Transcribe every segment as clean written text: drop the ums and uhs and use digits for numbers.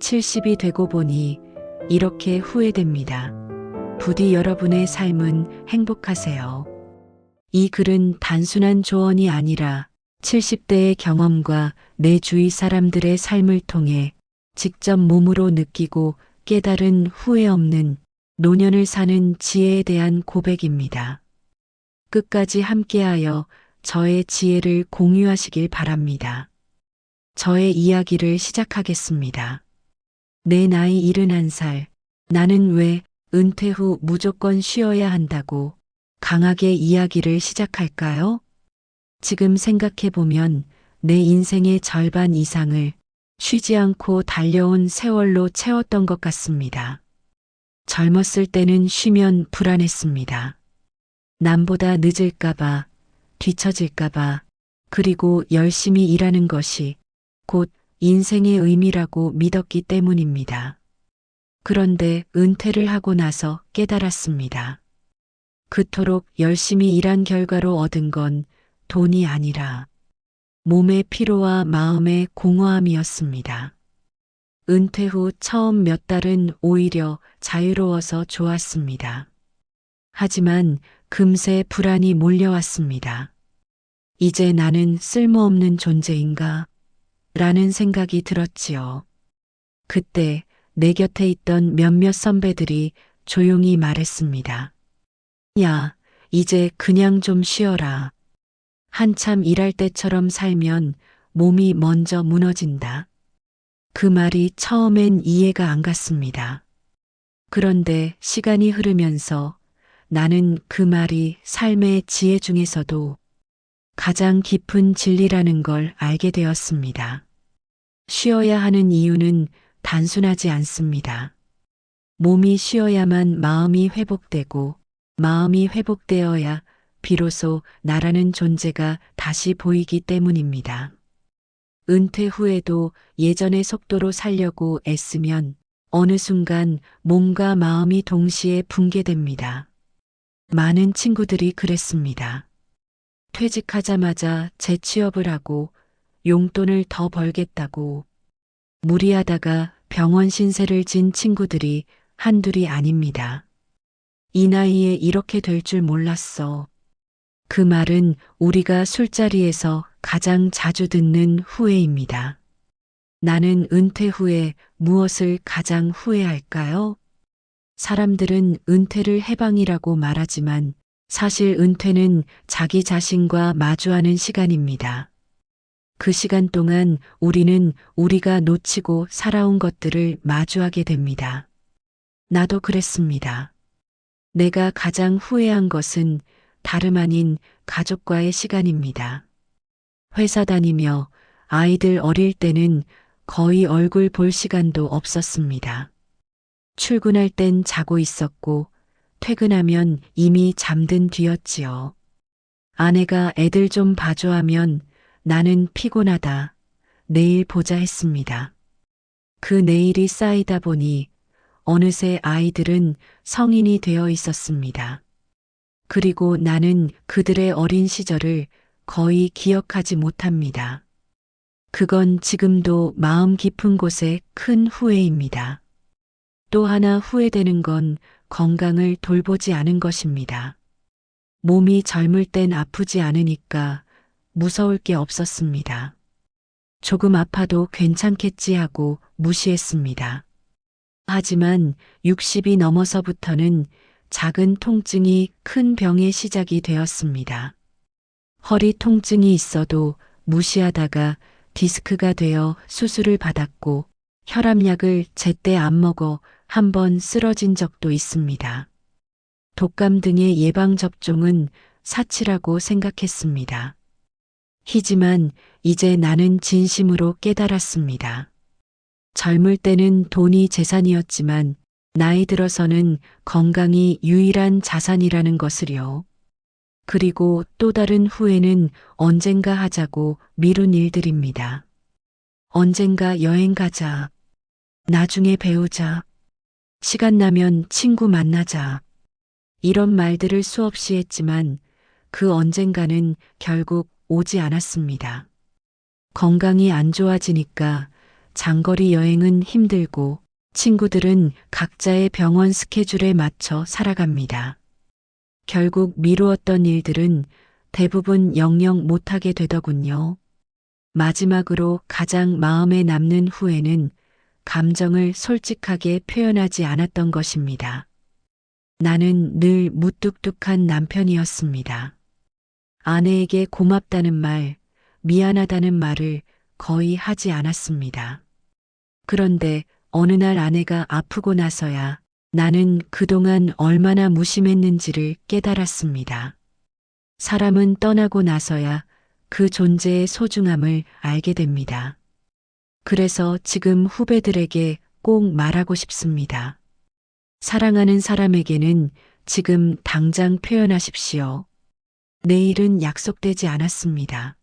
70이 되고 보니 이렇게 후회됩니다. 부디 여러분의 삶은 행복하세요. 이 글은 단순한 조언이 아니라 70대의 경험과 내 주위 사람들의 삶을 통해 직접 몸으로 느끼고 깨달은 후회 없는 노년을 사는 지혜에 대한 고백입니다. 끝까지 함께하여 저의 지혜를 공유하시길 바랍니다. 저의 이야기를 시작하겠습니다. 내 나이 71살, 나는 왜 은퇴 후 무조건 쉬어야 한다고 강하게 이야기를 시작할까요? 지금 생각해보면 내 인생의 절반 이상을 쉬지 않고 달려온 세월로 채웠던 것 같습니다. 젊었을 때는 쉬면 불안했습니다. 남보다 늦을까봐, 뒤처질까봐, 그리고 열심히 일하는 것이 곧 인생의 의미라고 믿었기 때문입니다. 그런데 은퇴를 하고 나서 깨달았습니다. 그토록 열심히 일한 결과로 얻은 건 돈이 아니라 몸의 피로와 마음의 공허함이었습니다. 은퇴 후 처음 몇 달은 오히려 자유로워서 좋았습니다. 하지만 금세 불안이 몰려왔습니다. 이제 나는 쓸모없는 존재인가? 라는 생각이 들었지요. 그때 내 곁에 있던 몇몇 선배들이 조용히 말했습니다. 야, 이제 그냥 좀 쉬어라. 한참 일할 때처럼 살면 몸이 먼저 무너진다. 그 말이 처음엔 이해가 안 갔습니다. 그런데 시간이 흐르면서 나는 그 말이 삶의 지혜 중에서도 가장 깊은 진리라는 걸 알게 되었습니다. 쉬어야 하는 이유는 단순하지 않습니다. 몸이 쉬어야만 마음이 회복되고 마음이 회복되어야 비로소 나라는 존재가 다시 보이기 때문입니다. 은퇴 후에도 예전의 속도로 살려고 애쓰면 어느 순간 몸과 마음이 동시에 붕괴됩니다. 많은 친구들이 그랬습니다. 퇴직하자마자 재취업을 하고 용돈을 더 벌겠다고 무리하다가 병원 신세를 진 친구들이 한둘이 아닙니다. 이 나이에 이렇게 될 줄 몰랐어. 그 말은 우리가 술자리에서 가장 자주 듣는 후회입니다. 나는 은퇴 후에 무엇을 가장 후회할까요? 사람들은 은퇴를 해방이라고 말하지만 사실 은퇴는 자기 자신과 마주하는 시간입니다. 그 시간 동안 우리는 우리가 놓치고 살아온 것들을 마주하게 됩니다. 나도 그랬습니다. 내가 가장 후회한 것은 다름 아닌 가족과의 시간입니다. 회사 다니며 아이들 어릴 때는 거의 얼굴 볼 시간도 없었습니다. 출근할 땐 자고 있었고 퇴근하면 이미 잠든 뒤였지요. 아내가 애들 좀 봐줘 하면 나는 피곤하다. 내일 보자 했습니다. 그 내일이 쌓이다 보니 어느새 아이들은 성인이 되어 있었습니다. 그리고 나는 그들의 어린 시절을 거의 기억하지 못합니다. 그건 지금도 마음 깊은 곳에 큰 후회입니다. 또 하나 후회되는 건 건강을 돌보지 않은 것입니다. 몸이 젊을 땐 아프지 않으니까 무서울 게 없었습니다. 조금 아파도 괜찮겠지 하고 무시했습니다. 하지만 60이 넘어서부터는 작은 통증이 큰 병의 시작이 되었습니다. 허리 통증이 있어도 무시하다가 디스크가 되어 수술을 받았고 혈압약을 제때 안 먹어 한 번 쓰러진 적도 있습니다. 독감 등의 예방접종은 사치라고 생각했습니다. 하지만 이제 나는 진심으로 깨달았습니다. 젊을 때는 돈이 재산이었지만 나이 들어서는 건강이 유일한 자산이라는 것을요. 그리고 또 다른 후회는 언젠가 하자고 미룬 일들입니다. 언젠가 여행 가자. 나중에 배우자. 시간 나면 친구 만나자. 이런 말들을 수없이 했지만 그 언젠가는 결국 오지 않았습니다. 건강이 안 좋아지니까 장거리 여행은 힘들고 친구들은 각자의 병원 스케줄에 맞춰 살아갑니다. 결국 미루었던 일들은 대부분 영영 못하게 되더군요. 마지막으로 가장 마음에 남는 후회는 감정을 솔직하게 표현하지 않았던 것입니다. 나는 늘 무뚝뚝한 남편이었습니다. 아내에게 고맙다는 말, 미안하다는 말을 거의 하지 않았습니다. 그런데 어느 날 아내가 아프고 나서야 나는 그동안 얼마나 무심했는지를 깨달았습니다. 사람은 떠나고 나서야 그 존재의 소중함을 알게 됩니다. 그래서 지금 후배들에게 꼭 말하고 싶습니다. 사랑하는 사람에게는 지금 당장 표현하십시오. 내일은 약속되지 않았습니다.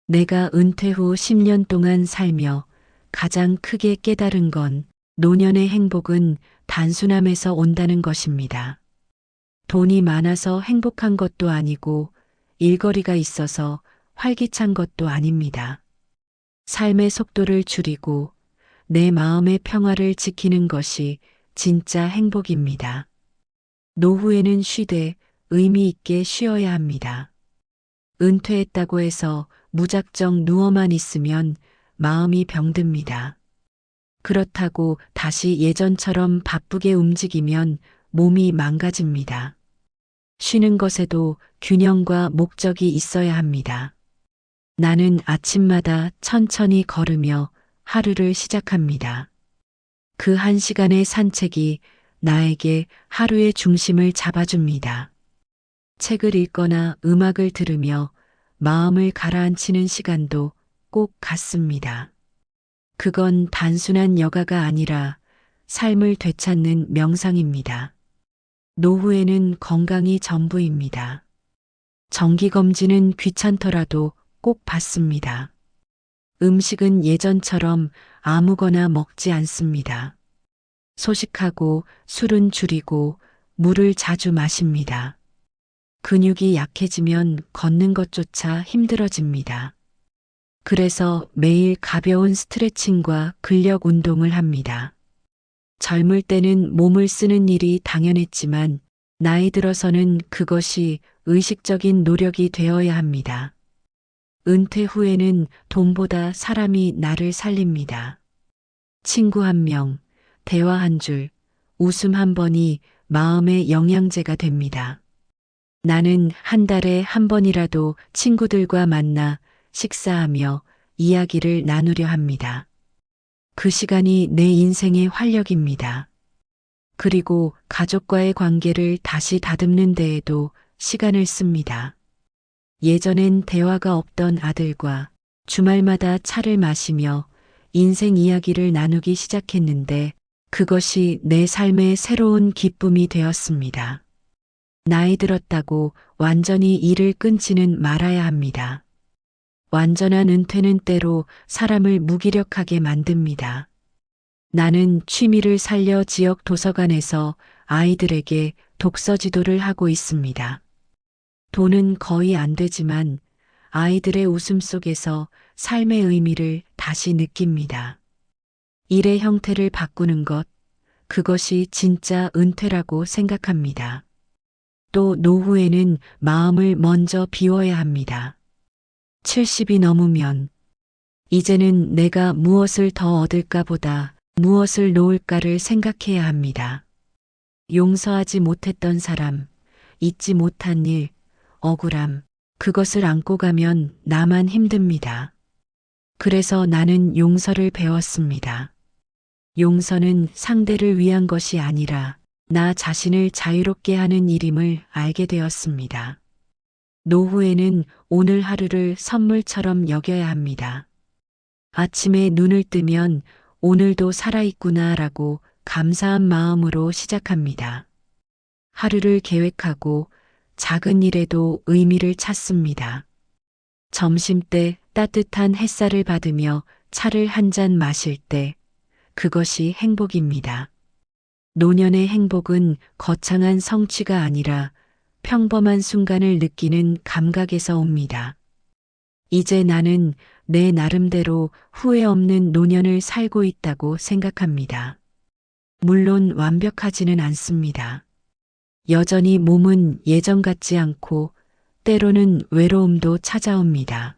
내가 은퇴 후 10년 동안 살며 가장 크게 깨달은 건 노년의 행복은 단순함에서 온다는 것입니다. 돈이 많아서 행복한 것도 아니고 일거리가 있어서 활기찬 것도 아닙니다. 삶의 속도를 줄이고 내 마음의 평화를 지키는 것이 진짜 행복입니다. 노후에는 쉬되 의미 있게 쉬어야 합니다. 은퇴했다고 해서 무작정 누워만 있으면 마음이 병듭니다. 그렇다고 다시 예전처럼 바쁘게 움직이면 몸이 망가집니다. 쉬는 것에도 균형과 목적이 있어야 합니다. 나는 아침마다 천천히 걸으며 하루를 시작합니다. 그 1시간의 산책이 나에게 하루의 중심을 잡아줍니다. 책을 읽거나 음악을 들으며 마음을 가라앉히는 시간도 꼭 갖습니다. 그건 단순한 여가가 아니라 삶을 되찾는 명상입니다. 노후에는 건강이 전부입니다. 정기검진은 귀찮더라도 꼭 받습니다. 음식은 예전처럼 아무거나 먹지 않습니다. 소식하고 술은 줄이고 물을 자주 마십니다. 근육이 약해지면 걷는 것조차 힘들어집니다. 그래서 매일 가벼운 스트레칭과 근력 운동을 합니다. 젊을 때는 몸을 쓰는 일이 당연했지만 나이 들어서는 그것이 의식적인 노력이 되어야 합니다. 은퇴 후에는 돈보다 사람이 나를 살립니다. 친구 한 명, 대화 한 줄, 웃음 한 번이 마음의 영양제가 됩니다. 나는 한 달에 한 번이라도 친구들과 만나 식사하며 이야기를 나누려 합니다. 그 시간이 내 인생의 활력입니다. 그리고 가족과의 관계를 다시 다듬는 데에도 시간을 씁니다. 예전엔 대화가 없던 아들과 주말마다 차를 마시며 인생 이야기를 나누기 시작했는데 그것이 내 삶의 새로운 기쁨이 되었습니다. 나이 들었다고 완전히 일을 끊지는 말아야 합니다. 완전한 은퇴는 때로 사람을 무기력하게 만듭니다. 나는 취미를 살려 지역 도서관에서 아이들에게 독서 지도를 하고 있습니다. 돈은 거의 안 되지만 아이들의 웃음 속에서 삶의 의미를 다시 느낍니다. 일의 형태를 바꾸는 것, 그것이 진짜 은퇴라고 생각합니다. 또 노후에는 마음을 먼저 비워야 합니다. 70이 넘으면 이제는 내가 무엇을 더 얻을까 보다 무엇을 놓을까를 생각해야 합니다. 용서하지 못했던 사람, 잊지 못한 일, 억울함, 그것을 안고 가면 나만 힘듭니다. 그래서 나는 용서를 배웠습니다. 용서는 상대를 위한 것이 아니라 나 자신을 자유롭게 하는 일임을 알게 되었습니다. 노후에는 오늘 하루를 선물처럼 여겨야 합니다. 아침에 눈을 뜨면 오늘도 살아있구나라고 감사한 마음으로 시작합니다. 하루를 계획하고 작은 일에도 의미를 찾습니다. 점심때 따뜻한 햇살을 받으며 차를 한 잔 마실 때 그것이 행복입니다. 노년의 행복은 거창한 성취가 아니라 평범한 순간을 느끼는 감각에서 옵니다. 이제 나는 내 나름대로 후회 없는 노년을 살고 있다고 생각합니다. 물론 완벽하지는 않습니다. 여전히 몸은 예전 같지 않고 때로는 외로움도 찾아옵니다.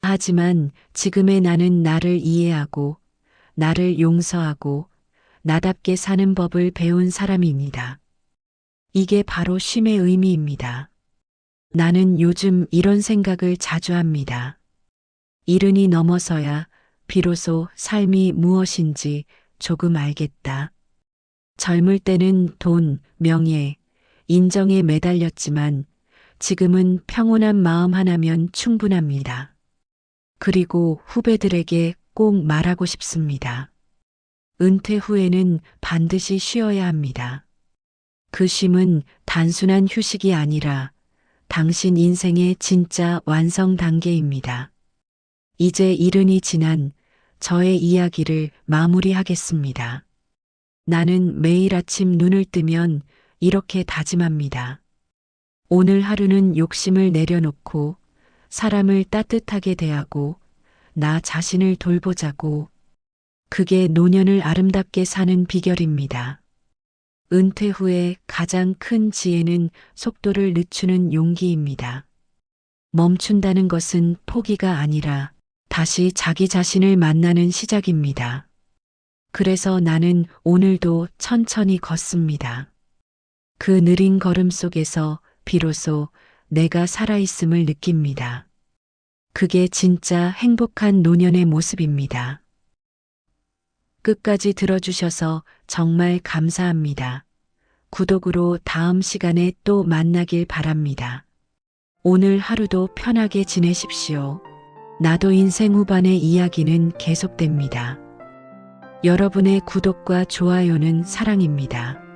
하지만 지금의 나는 나를 이해하고 나를 용서하고 나답게 사는 법을 배운 사람입니다. 이게 바로 쉼의 의미입니다. 나는 요즘 이런 생각을 자주 합니다. 이른이 넘어서야 비로소 삶이 무엇인지 조금 알겠다. 젊을 때는 돈, 명예, 인정에 매달렸지만 지금은 평온한 마음 하나면 충분합니다. 그리고 후배들에게 꼭 말하고 싶습니다. 은퇴 후에는 반드시 쉬어야 합니다. 그 쉼은 단순한 휴식이 아니라 당신 인생의 진짜 완성 단계입니다. 이제 이른이 지난 저의 이야기를 마무리하겠습니다. 나는 매일 아침 눈을 뜨면 이렇게 다짐합니다. 오늘 하루는 욕심을 내려놓고 사람을 따뜻하게 대하고 나 자신을 돌보자고. 그게 노년을 아름답게 사는 비결입니다. 은퇴 후에 가장 큰 지혜는 속도를 늦추는 용기입니다. 멈춘다는 것은 포기가 아니라 다시 자기 자신을 만나는 시작입니다. 그래서 나는 오늘도 천천히 걷습니다. 그 느린 걸음 속에서 비로소 내가 살아있음을 느낍니다. 그게 진짜 행복한 노년의 모습입니다. 끝까지 들어주셔서 정말 감사합니다. 구독으로 다음 시간에 또 만나길 바랍니다. 오늘 하루도 편하게 지내십시오. 나도 인생 후반의 이야기는 계속됩니다. 여러분의 구독과 좋아요는 사랑입니다.